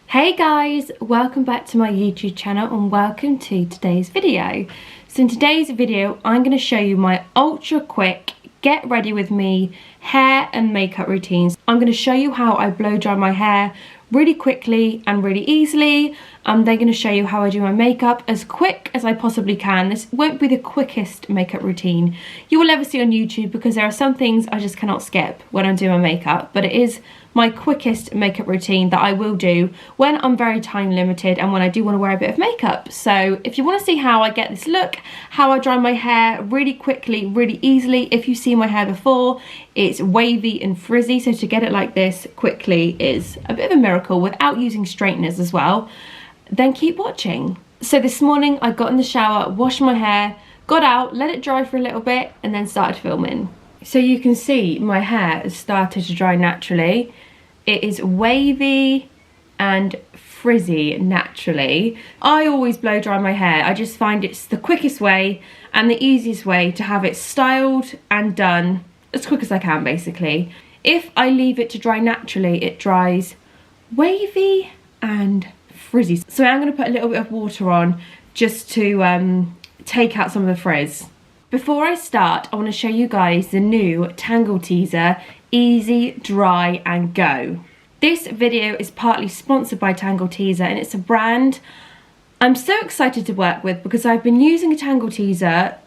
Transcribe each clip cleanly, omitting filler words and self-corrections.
Hey guys, welcome back to my YouTube channel and welcome to today's video. So in today's video, I'm going to show you my ultra quick get ready with me hair and makeup routines. I'm going to show you how I blow dry my hair really quickly and really easily. I'm then going to show you how I do my makeup as quick as I possibly can. This won't be the quickest makeup routine you will ever see on YouTube because there are some things I just cannot skip when I'm doing my makeup, but it is my quickest makeup routine that I will do when I'm very time limited and when I do want to wear a bit of makeup. So if you want to see how I get this look, how I dry my hair really quickly, really easily, if you've seen my hair before, it's wavy and frizzy, so to get it like this quickly is a bit of a miracle without using straighteners as well, then keep watching. So this morning I got in the shower, washed my hair, got out, let it dry for a little bit and then started filming. So you can see my hair has started to dry naturally. It is wavy and frizzy naturally. I always blow dry my hair. I just find it's the quickest way and the easiest way to have it styled and done as quick as I can, basically. If I leave it to dry naturally, it dries wavy and frizzy. So I'm going to put a little bit of water on just to take out some of the frizz. Before I start, I want to show you guys the new Tangle Teezer Easy, Dry and Go. This video is partly sponsored by Tangle Teezer and it's a brand I'm so excited to work with because I've been using a Tangle Teezer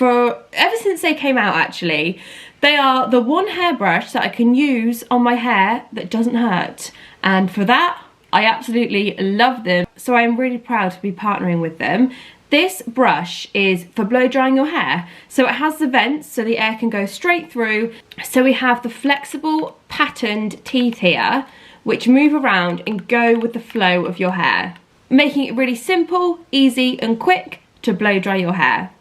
ever since they came out actually. They are the one hairbrush that I can use on my hair that doesn't hurt, and for that I absolutely love them, so I'm really proud to be partnering with them. This brush is for blow drying your hair, so it has the vents so the air can go straight through. So we have the flexible patterned teeth here which move around and go with the flow of your hair, making it really simple, easy and quick to blow dry your hair.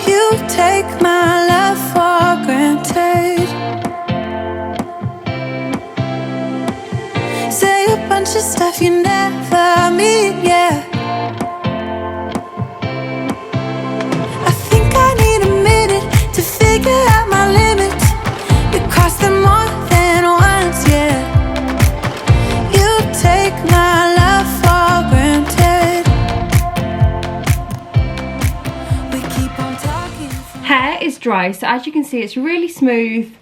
You take my love for granted. Say a bunch of stuff you never mean, yeah. I think I need a minute to figure out my limits. You cross them more than once, yeah. You take my love for granted. We keep on talking. Hair is dry, so as you can see it's really smooth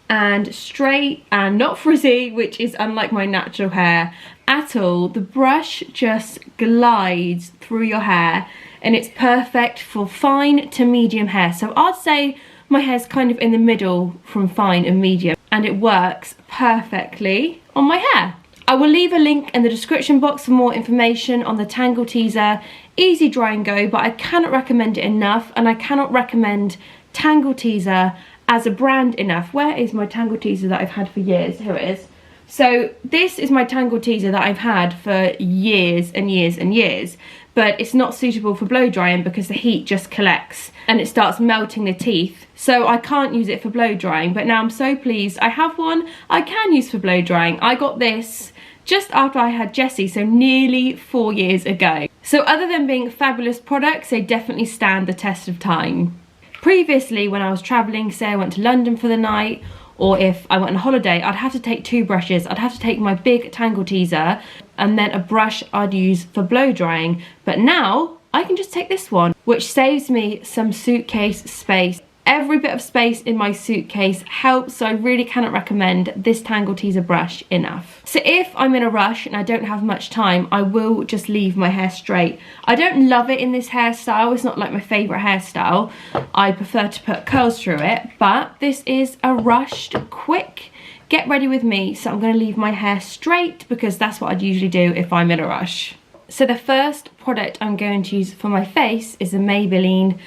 and straight and not frizzy, which is unlike my natural hair at all. The brush just glides through your hair and it's perfect for fine to medium hair. So I'd say my hair's kind of in the middle from fine and medium, and it works perfectly on my hair. I will leave a link in the description box for more information on the Tangle Teezer Easy Dry and Go, but I cannot recommend it enough, and I cannot recommend Tangle Teezer as a brand enough. Where is my Tangle Teezer that I've had for years? Here it is. So this is my Tangle Teezer that I've had for years and years and years, but it's not suitable for blow drying because the heat just collects and it starts melting the teeth. So I can't use it for blow drying, but now I'm so pleased I have one I can use for blow drying. I got this just after I had Jessie, so nearly 4 years ago. So other than being fabulous products, they definitely stand the test of time. Previously, when I was travelling, say I went to London for the night, or if I went on holiday, I'd have to take two brushes. I'd have to take my big Tangle Teezer and then a brush I'd use for blow drying. But now I can just take this one, which saves me some suitcase space. Every bit of space in my suitcase helps, so I really cannot recommend this Tangle Teezer brush enough. So if I'm in a rush and I don't have much time, I will just leave my hair straight. I don't love it in this hairstyle, it's not like my favourite hairstyle. I prefer to put curls through it, but this is a rushed, quick get ready with me, so I'm going to leave my hair straight because that's what I'd usually do if I'm in a rush. So the first product I'm going to use for my face is the Maybelline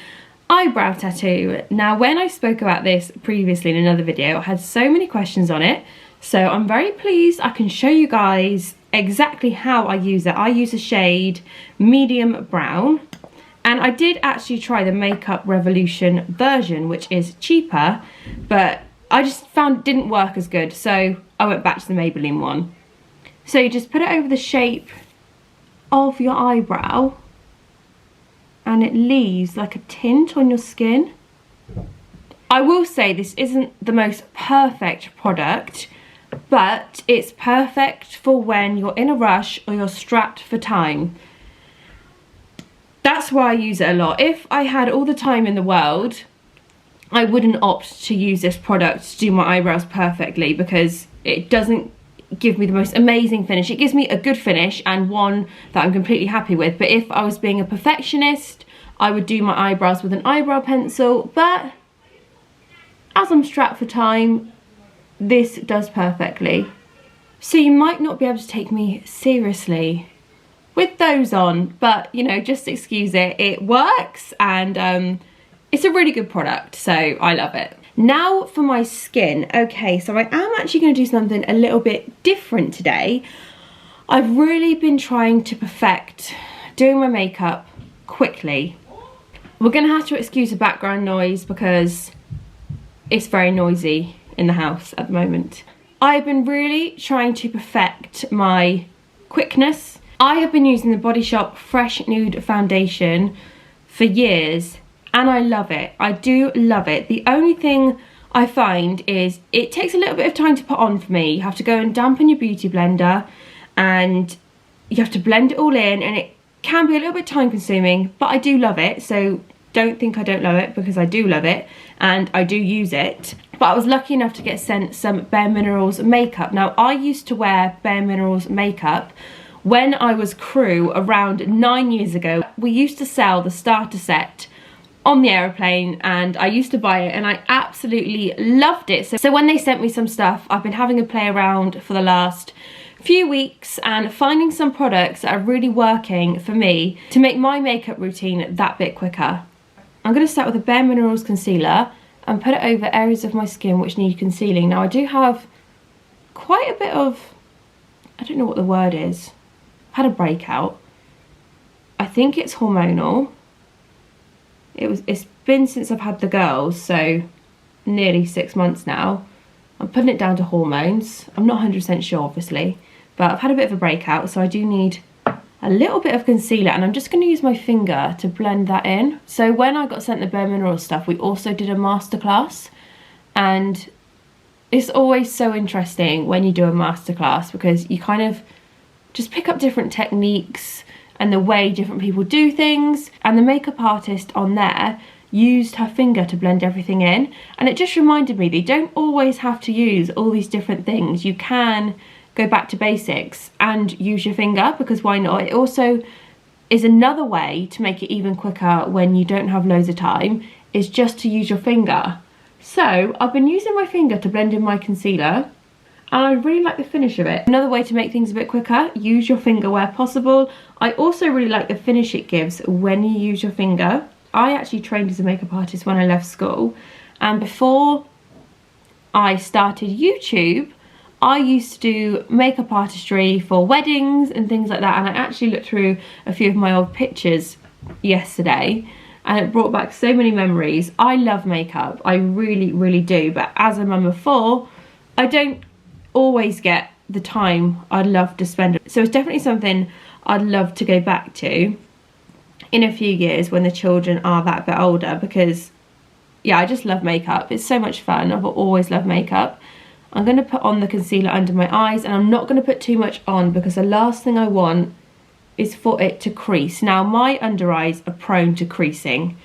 eyebrow tattoo. Now when I spoke about this previously in another video, I had so many questions on it, so I'm very pleased I can show you guys exactly how I use it. I use a shade medium brown, and I did actually try the Makeup Revolution version, which is cheaper, but I just found it didn't work as good, so I went back to the Maybelline one. So you just put it over the shape of your eyebrow and it leaves like a tint on your skin. I will say this isn't the most perfect product, but it's perfect for when you're in a rush or you're strapped for time. That's why I use it a lot. If I had all the time in the world, I wouldn't opt to use this product to do my eyebrows perfectly, because it doesn't give me the most amazing finish. It gives me a good finish and one that I'm completely happy with. But if I was being a perfectionist, I would do my eyebrows with an eyebrow pencil. But as I'm strapped for time, this does perfectly. So you might not be able to take me seriously with those on, but you know, just excuse it. It works, and it's a really good product, so I love it. Now for my skin. Okay, so I am actually going to do something a little bit different today. I've really been trying to perfect doing my makeup quickly. We're going to have to excuse the background noise because it's very noisy in the house at the moment. I've been really trying to perfect my quickness. I have been using the Body Shop Fresh Nude Foundation for years, and I love it. I do love it. The only thing I find is it takes a little bit of time to put on for me. You have to go and dampen your beauty blender, and you have to blend it all in, and it can be a little bit time consuming, but I do love it. So don't think I don't love it, because I do love it and I do use it. But I was lucky enough to get sent some Bare Minerals makeup. Now, I used to wear Bare Minerals makeup when I was crew around 9 years ago. We used to sell the starter set on the aeroplane, and I used to buy it, and I absolutely loved it. So when they sent me some stuff, I've been having a play around for the last few weeks and finding some products that are really working for me to make my makeup routine that bit quicker. I'm going to start with a Bare Minerals concealer and put it over areas of my skin which need concealing. Now, I do have quite a bit of, I don't know what the word is, I've had a breakout. I think it's hormonal. It's been since I've had the girls, so nearly 6 months now. I'm putting it down to hormones. I'm not 100% sure, obviously, but I've had a bit of a breakout, so I do need a little bit of concealer, and I'm just going to use my finger to blend that in. So when I got sent the Bare Minerals stuff, we also did a masterclass, and it's always so interesting when you do a masterclass, because you kind of just pick up different techniques and the way different people do things. And the makeup artist on there used her finger to blend everything in, and it just reminded me that you don't always have to use all these different things. You can go back to basics and use your finger, because why not? It also is another way to make it even quicker when you don't have loads of time, is just to use your finger. So I've been using my finger to blend in my concealer, and I really like the finish of it. Another way to make things a bit quicker, use your finger where possible. I also really like the finish it gives when you use your finger. I actually trained as a makeup artist when I left school, and before I started YouTube, I used to do makeup artistry for weddings and things like that, and I actually looked through a few of my old pictures yesterday, and it brought back so many memories. I love makeup, I really, really do, but as a mum of 4, I don't always get the time I'd love to spend. So it's definitely something I'd love to go back to in a few years when the children are that bit older, because yeah, I just love makeup. It's so much fun. I've always loved makeup. I'm going to put on the concealer under my eyes, and I'm not going to put too much on, because the last thing I want is for it to crease. Now, my under eyes are prone to creasing,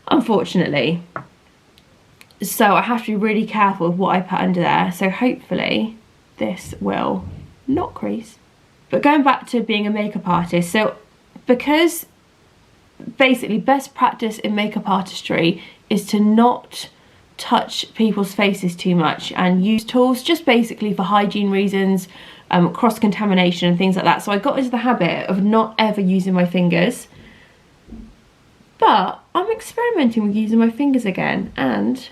unfortunately, so I have to be really careful with what I put under there. So hopefully this will not crease. But going back to being a makeup artist, so because basically best practice in makeup artistry is to not touch people's faces too much and use tools just basically for hygiene reasons, cross-contamination and things like that. So I got into the habit of not ever using my fingers, but I'm experimenting with using my fingers again, and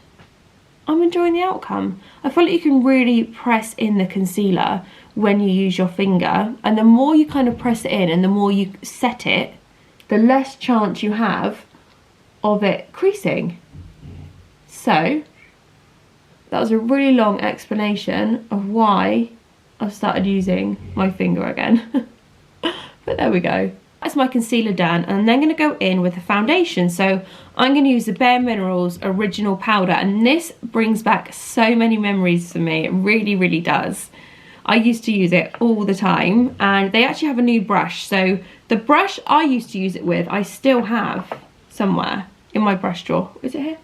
I'm enjoying the outcome. I feel like you can really press in the concealer when you use your finger, and the more you kind of press it in and the more you set it, the less chance you have of it creasing. So that was a really long explanation of why I've started using my finger again. But there we go. That's my concealer done, and I'm then going to go in with the foundation. So I'm going to use the Bare Minerals Original Powder, and this brings back so many memories for me. It really, really does. I used to use it all the time, and they actually have a new brush. So the brush I used to use it with, I still have somewhere in my brush drawer. Is it here?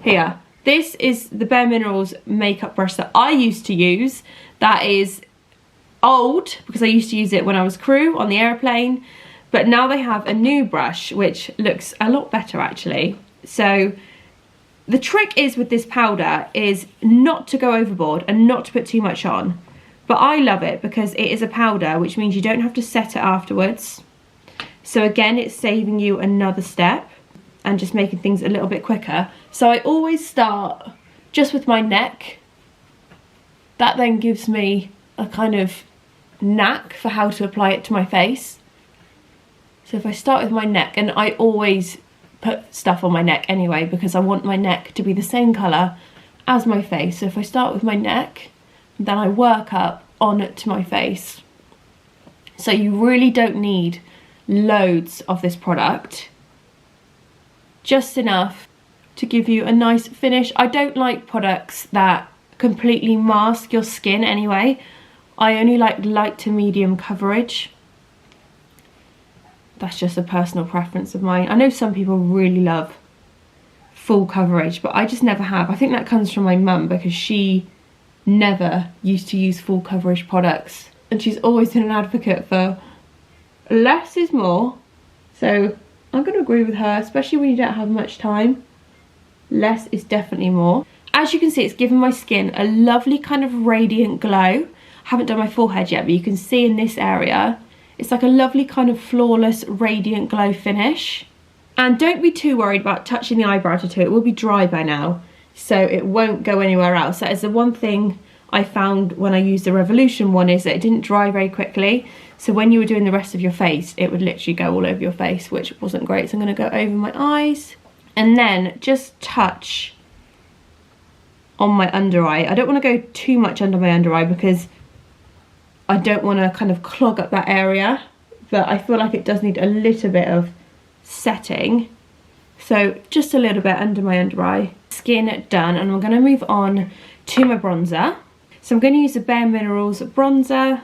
Here. This is the Bare Minerals makeup brush that I used to use. That is old because I used to use it when I was crew on the airplane, but now they have a new brush which looks a lot better actually. So the trick is with this powder is not to go overboard and not to put too much on, but I love it because it is a powder, which means you don't have to set it afterwards. So again, it's saving you another step and just making things a little bit quicker. So I always start just with my neck. That then gives me a kind of knack for how to apply it to my face. So if I start with my neck, and I always put stuff on my neck anyway because I want my neck to be the same colour as my face. So if I start with my neck, then I work up on it to my face. So you really don't need loads of this product, just enough to give you a nice finish. I don't like products that completely mask your skin anyway. I only like light to medium coverage. That's just a personal preference of mine. I know some people really love full coverage, but I just never have. I think that comes from my mum because she never used to use full coverage products, and she's always been an advocate for less is more. So I'm going to agree with her, especially when you don't have much time. Less is definitely more. As you can see, it's given my skin a lovely kind of radiant glow. I haven't done my forehead yet, but you can see in this area, it's like a lovely kind of flawless radiant glow finish. And don't be too worried about touching the eyebrow tattoo. It will be dry by now, so it won't go anywhere else. That is the one thing I found when I used the Revolution one, is that it didn't dry very quickly. So when you were doing the rest of your face, it would literally go all over your face, which wasn't great. So I'm going to go over my eyes and then just touch on my under eye. I don't want to go too much under my under eye because I don't want to kind of clog up that area, but I feel like it does need a little bit of setting. So just a little bit under my under eye. Skin done, and I'm going to move on to my bronzer. So I'm going to use the Bare Minerals bronzer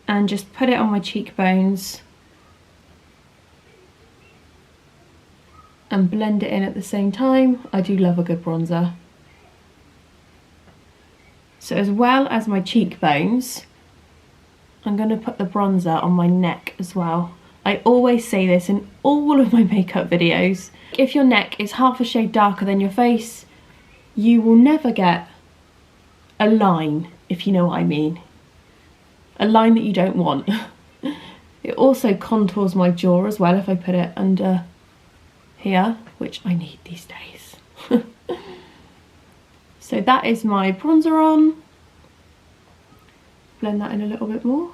and just put it on my cheekbones and blend it in at the same time. I do love a good bronzer. So as well as my cheekbones, I'm going to put the bronzer on my neck as well. I always say this in all of my makeup videos. If your neck is half a shade darker than your face, you will never get a line, if you know what I mean. A line that you don't want. It also contours my jaw as well if I put it under here, which I need these days. So that is my bronzer on. Blend that in a little bit more.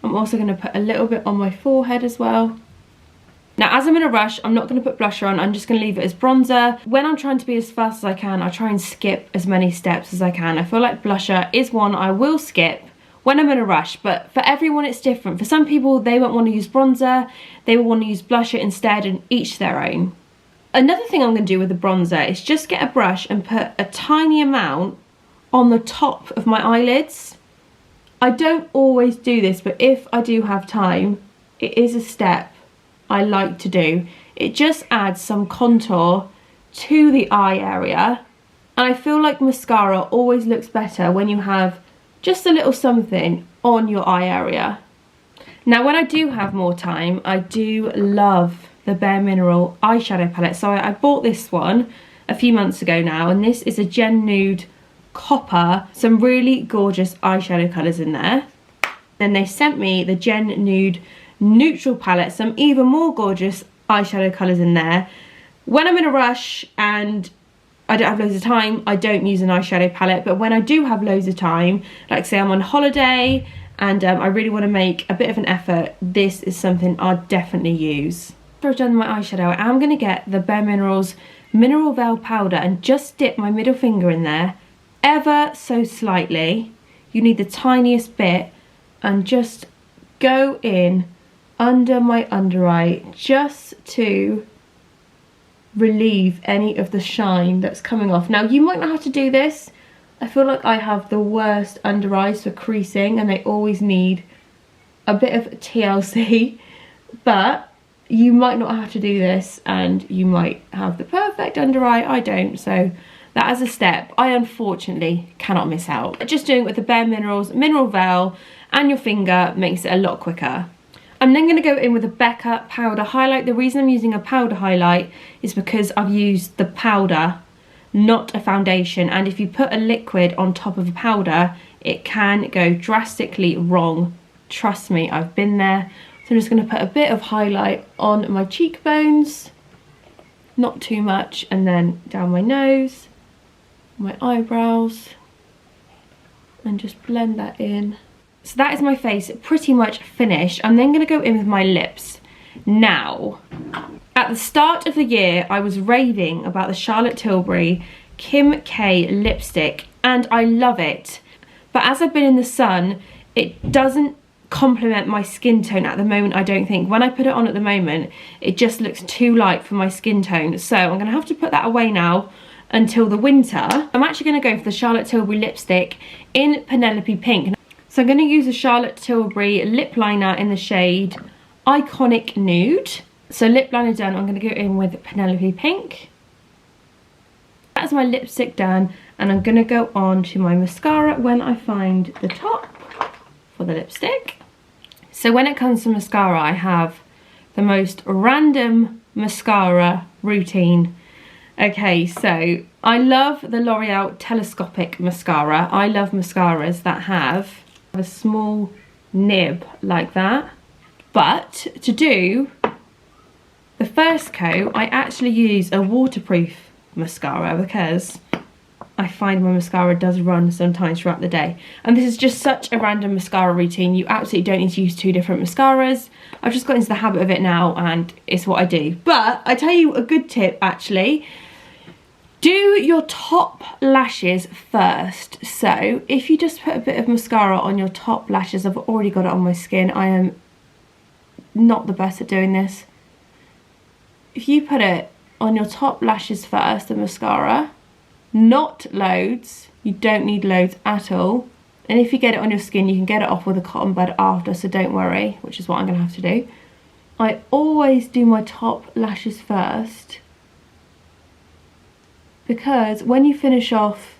I'm also going to put a little bit on my forehead as well. Now, as I'm in a rush, I'm not going to put blusher on. I'm just going to leave it as bronzer. When I'm trying to be as fast as I can, I try and skip as many steps as I can. I feel like blusher is one I will skip when I'm in a rush, but for everyone it's different. For some people, they won't want to use bronzer. They will want to use blusher instead, and each their own. Another thing I'm going to do with the bronzer is just get a brush and put a tiny amount on the top of my eyelids. I don't always do this, but if I do have time, it is a step I like to do. It just adds some contour to the eye area, and I feel like mascara always looks better when you have just a little something on your eye area. Now, when I do have more time, I do love the Bare Mineral eyeshadow palette. So I bought this one a few months ago now, and this is a Gen Nude Copper. Some really gorgeous eyeshadow colours in there. Then they sent me the Gen Nude Neutral palette, some even more gorgeous eyeshadow colours in there. When I'm in a rush and I don't have loads of time, I don't use an eyeshadow palette, but when I do have loads of time, like say I'm on holiday and I really want to make a bit of an effort, this is something I'll definitely use. After I've done my eyeshadow, I'm going to get the Bare Minerals Mineral Veil Powder and just dip my middle finger in there ever so slightly. You need the tiniest bit, and just go in under my under eye just to relieve any of the shine that's coming off. Now you might not have to do this. I feel like I have the worst under eyes for creasing and they always need a bit of TLC, but you might not have to do this and you might have the perfect under eye. I don't, so that as a step I unfortunately cannot miss out. Just doing it with the Bare Minerals Mineral Veil and your finger makes it a lot quicker. I'm then going to go in with a Becca powder highlight. The reason I'm using a powder highlight is because I've used the powder, not a foundation, and if you put a liquid on top of a powder it can go drastically wrong. Trust me, I've been there. So I'm just going to put a bit of highlight on my cheekbones, not too much, and then down my nose, my eyebrows, and just blend that in. So that is my face pretty much finished. I'm then going to go in with my lips. Now, at the start of the year, I was raving about the Charlotte Tilbury Kim K lipstick, and I love it. But as I've been in the sun, it doesn't complement my skin tone at the moment, I don't think. When I put it on at the moment, it just looks too light for my skin tone. So I'm going to have to put that away now until the winter. I'm actually going to go for the Charlotte Tilbury lipstick in Penelope Pink. So I'm going to use a Charlotte Tilbury lip liner in the shade Iconic Nude. So lip liner done, I'm going to go in with Penelope Pink. That's my lipstick done, and I'm going to go on to my mascara when I find the top for the lipstick. So when it comes to mascara, I have the most random mascara routine. Okay, so I love the L'Oreal Telescopic Mascara. I love mascaras that have a small nib like that. But to do the first coat, I actually use a waterproof mascara because I find my mascara does run sometimes throughout the day. And this is just such a random mascara routine. You absolutely don't need to use two different mascaras. I've just got into the habit of it now and it's what I do. But I tell you a good tip actually. Do your top lashes first. So if you just put a bit of mascara on your top lashes, I've already got it on my skin. I am not the best at doing this. If you put it on your top lashes first, the mascara, not loads, you don't need loads at all. And if you get it on your skin, you can get it off with a cotton bud after, so don't worry, which is what I'm going to have to do. I always do my top lashes first, because when you finish off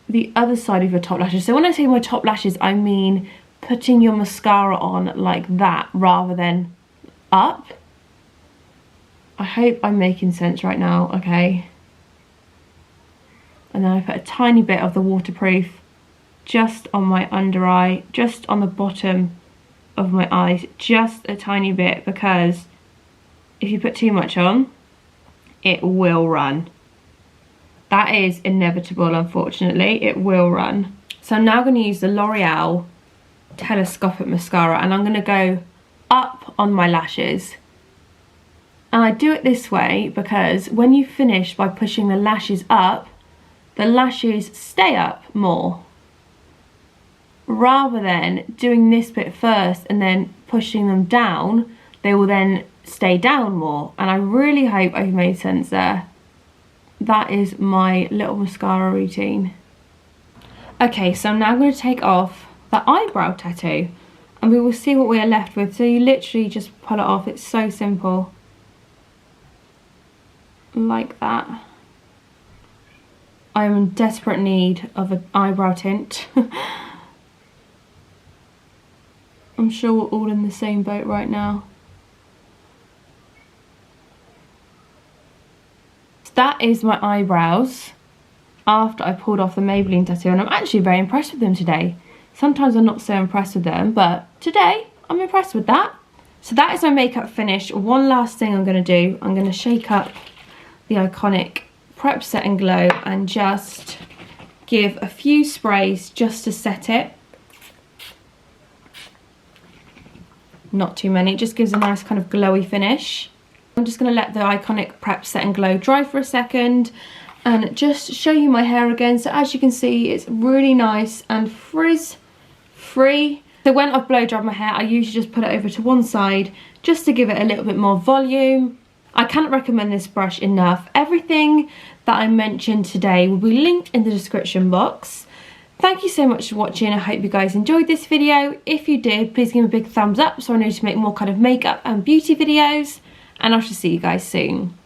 the other side of your top lashes, so when I say my top lashes, I mean putting your mascara on like that rather than up. I hope I'm making sense right now, okay? And then I put a tiny bit of the waterproof just on my under eye, just on the bottom of my eyes, just a tiny bit, because if you put too much on, it will run. That is inevitable, unfortunately, it will run. So I'm now going to use the L'Oreal Telescopic Mascara, and I'm going to go up on my lashes. And I do it this way because when you finish by pushing the lashes up, the lashes stay up more, rather than doing this bit first and then pushing them down. They will then stay down more, and I really hope I've made sense there. That is my little mascara routine. Okay, so I'm now going to take off the eyebrow tattoo and we will see what we are left with. So you literally just pull it off, it's so simple, like that. I am in desperate need of an eyebrow tint. I'm sure we're all in the same boat right now. So that is my eyebrows after I pulled off the Maybelline tattoo, and I'm actually very impressed with them today. Sometimes I'm not so impressed with them, but today I'm impressed with that. So that is my makeup finished. One last thing I'm going to do, I'm going to shake up the Iconic Prep Set and Glow and just give a few sprays just to set it. Not too many, it just gives a nice kind of glowy finish. I'm just going to let the Iconic Prep Set and Glow dry for a second and just show you my hair again. So as you can see, it's really nice and frizz free. So when I've blow dried my hair, I usually just put it over to one side just to give it a little bit more volume. I cannot recommend this brush enough. Everything that I mentioned today will be linked in the description box. Thank you so much for watching. I hope you guys enjoyed this video. If you did, please give me a big thumbs up so I know to make more kind of makeup and beauty videos. And I shall see you guys soon.